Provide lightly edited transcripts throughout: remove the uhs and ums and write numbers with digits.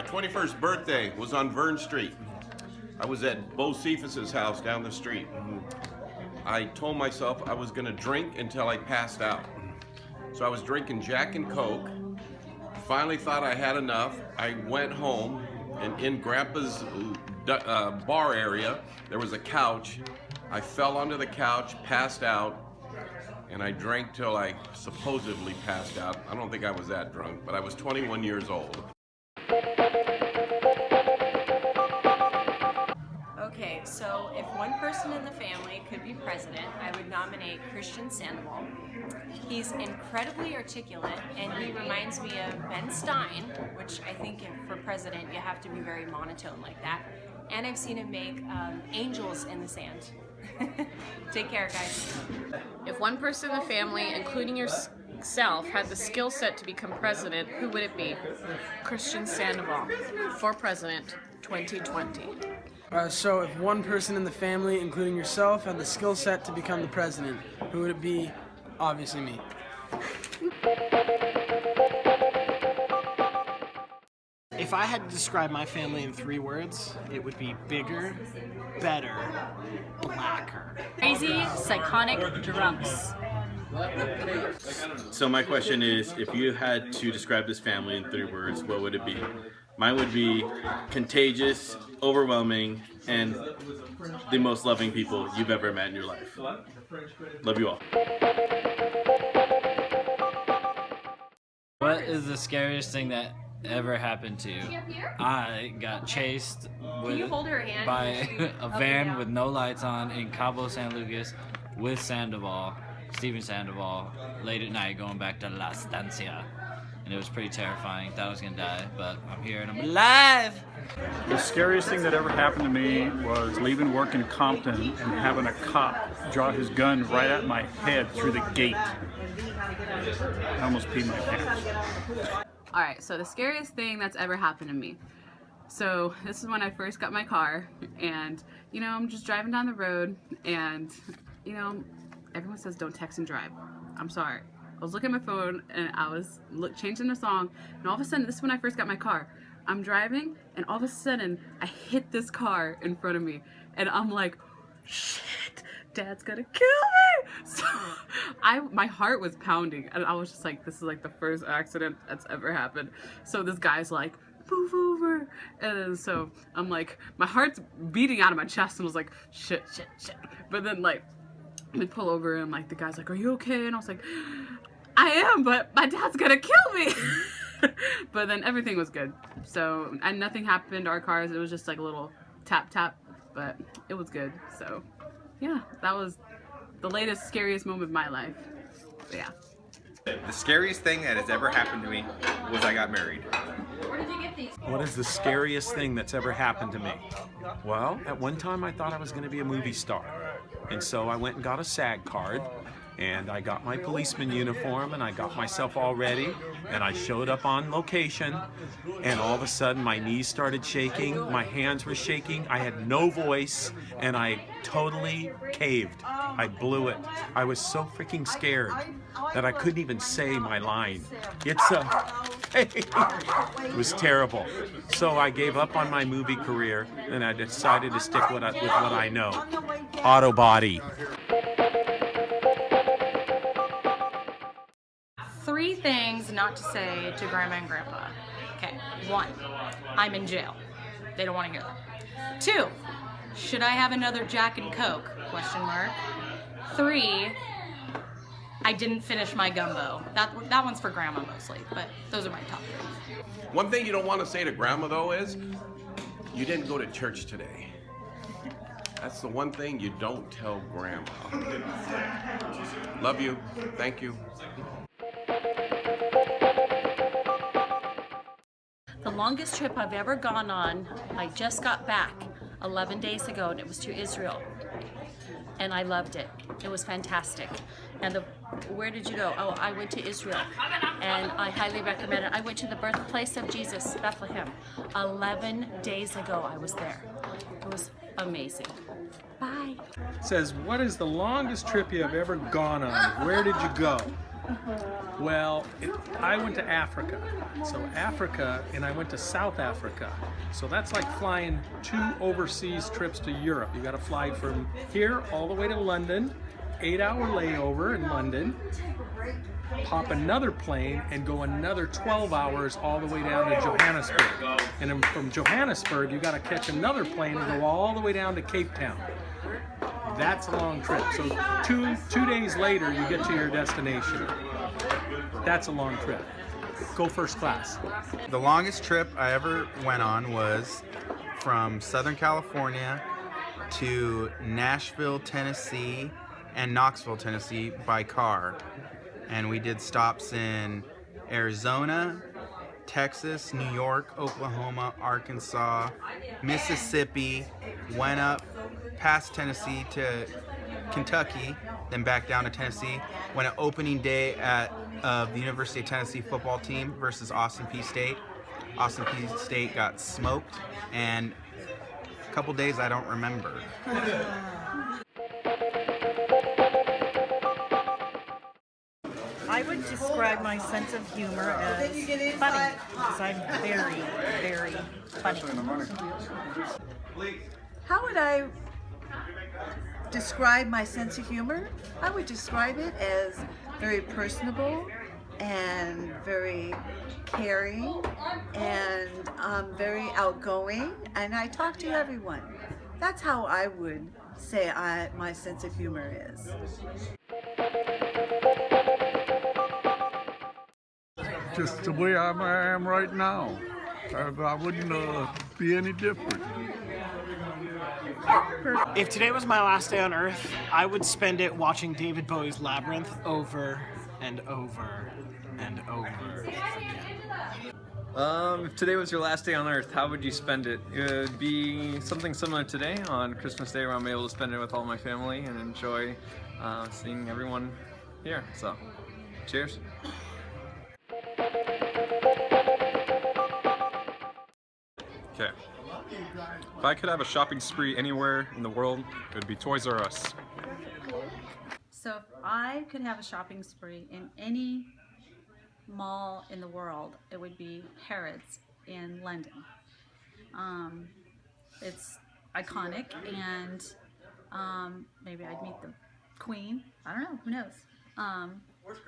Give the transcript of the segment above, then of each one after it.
21st birthday was on Vern Street. I was at Bo Cephas's house down the street. I told myself I was gonna drink until I passed out. So I was drinking Jack and Coke. Finally thought I had enough. I went home, and in Grandpa's bar area, there was a couch. I fell onto the couch, passed out, and I drank till I supposedly passed out. I don't think I was that drunk, but I was 21 years old. Okay, so if one person in the family could be president, I would nominate Christian Sandoval. He's incredibly articulate, and he reminds me of Ben Stein, which I think for president you have to be very monotone like that. And I've seen him make angels in the sand. Take care, guys. If one person in the family, including yourself, had the skill set to become president, who would it be? Christian Sandoval, for president, 2020. So if one person in the family, including yourself, had the skill set to become the president, who would it be? Obviously me. If I had to describe my family in 3 words, it would be bigger, better, blacker. Crazy, psychotic drunks. So my question is, if you had to describe this family in 3 words, what would it be? Mine would be contagious, overwhelming, and the most loving people you've ever met in your life. Love you all. What is the scariest thing that ever happened to you? I got chased by a van with no lights on in Cabo San Lucas with Sandoval, Steven Sandoval, late at night going back to La Estancia. And it was pretty terrifying. Thought I was gonna die, but I'm here and I'm alive! The scariest thing that ever happened to me was leaving work in Compton and having a cop draw his gun right at my head through the gate. I almost peed my pants. Alright, so the scariest thing that's ever happened to me. So this is when I first got my car, and you know, I'm just driving down the road, and you know, everyone says don't text and drive. I'm sorry. I was looking at my phone and I was changing the song, and all of a sudden, this is when I first got my car. I'm driving, and all of a sudden, I hit this car in front of me, and I'm like, shit, Dad's gonna kill me! So my heart was pounding, and I was just like, this is like the first accident that's ever happened. So this guy's like, move over, and then so I'm like, my heart's beating out of my chest, and I was like, shit. But then like, we pull over, and like the guy's like, are you okay? And I was like, I am, but my dad's gonna kill me. But then everything was good. So, and nothing happened to our cars. It was just like a little tap, but it was good. So, yeah, that was the latest, scariest moment of my life. But yeah. The scariest thing that has ever happened to me was I got married. Where did you get these? What is the scariest thing that's ever happened to me? Well, at one time I thought I was going to be a movie star. And so I went and got a SAG card, and I got my policeman uniform, and I got myself all ready, and I showed up on location, and all of a sudden my knees started shaking, my hands were shaking, I had no voice, and I totally caved. I blew it. I was so freaking scared that I couldn't even say my line. It was terrible. So I gave up on my movie career, and I decided to stick with what I know. Auto body. 3 things not to say to Grandma and Grandpa. Okay, 1, I'm in jail. They don't want to hear that. 2, should I have another Jack and Coke? Question mark. 3, I didn't finish my gumbo. That one's for Grandma mostly, but those are my top 3. One thing you don't want to say to Grandma though is, you didn't go to church today. That's the one thing you don't tell Grandma. Love you. Thank you. The longest trip I've ever gone on, I just got back 11 days ago, and it was to Israel. And I loved it. It was fantastic. And where did you go? Oh, I went to Israel, and I highly recommend it. I went to the birthplace of Jesus, Bethlehem. 11 days ago I was there. It was amazing. Bye. It says, what is the longest trip you have ever gone on? Where did you go? Well, I went to Africa. So Africa, and I went to South Africa. So that's like flying 2 overseas trips to Europe. You got to fly from here all the way to London, 8-hour layover in London, hop another plane and go another 12 hours all the way down to Johannesburg. And then from Johannesburg, you got to catch another plane and go all the way down to Cape Town. That's a long trip. So two days later, you get to your destination. That's a long trip. Go first class. The longest trip I ever went on was from Southern California to Nashville, Tennessee, and Knoxville, Tennessee by car. And we did stops in Arizona, Texas, New York, Oklahoma, Arkansas, Mississippi, went up past Tennessee to Kentucky, then back down to Tennessee. Went an opening day of the University of Tennessee football team versus Austin Peay State. Austin Peay State got smoked, and a couple days I don't remember. I would describe my sense of humor as funny, because I'm very, very funny. How would I describe my sense of humor? I would describe it as very personable and very caring and very outgoing, and I talk to everyone. That's how I would say my sense of humor is. Just the way I am right now. I wouldn't be any different. If today was my last day on Earth, I would spend it watching David Bowie's Labyrinth over and over and over again. If today was your last day on Earth, how would you spend it? It would be something similar today on Christmas Day, where I'm able to spend it with all my family and enjoy seeing everyone here. So, cheers. Okay. If I could have a shopping spree anywhere in the world, it would be Toys R Us. So if I could have a shopping spree in any mall in the world, it would be Harrods in London. It's iconic, and maybe I'd meet the Queen. I don't know, who knows?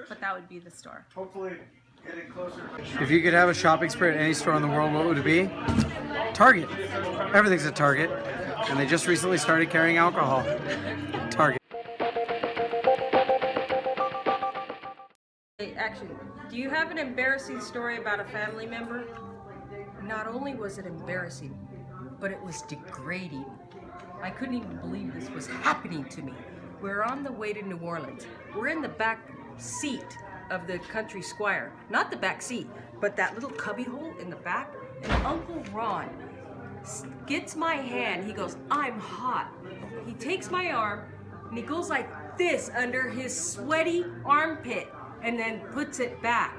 But that would be the store. Hopefully getting closer. If you could have a shopping spree at any store in the world, what would it be? Target. Everything's at Target, and they just recently started carrying alcohol. Target. Actually, do you have an embarrassing story about a family member? Not only was it embarrassing, but it was degrading. I couldn't even believe this was happening to me. We're on the way to New Orleans. We're in the back seat of the country squire. Not the back seat, but that little cubby hole in the back. And Uncle Ron gets my hand. He goes, "I'm hot." He takes my arm and he goes like this under his sweaty armpit and then puts it back.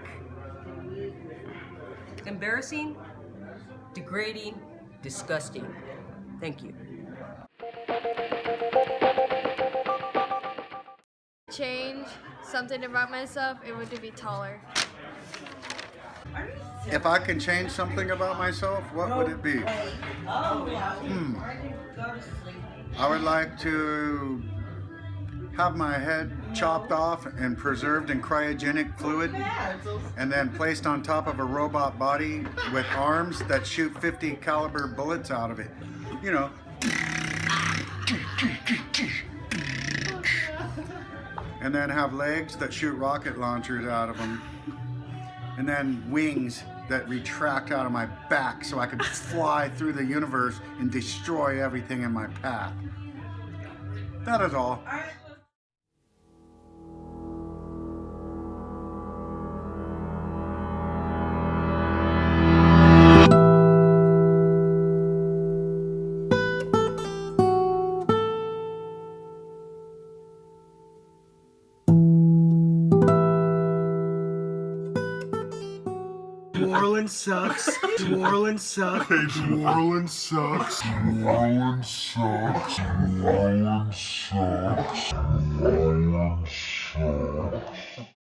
Embarrassing, degrading, disgusting. Thank you. Change something about myself, it would be taller. If I can change something about myself, what would it be? I would like to have my head chopped off and preserved in cryogenic fluid and then placed on top of a robot body with arms that shoot 50 caliber bullets out of it. You know. And then have legs that shoot rocket launchers out of them. And then wings that retract out of my back so I could fly through the universe and destroy everything in my path. That is all. New Orleans sucks. New Orleans sucks. New Orleans sucks. New Orleans sucks. New Orleans sucks. New Orleans sucks.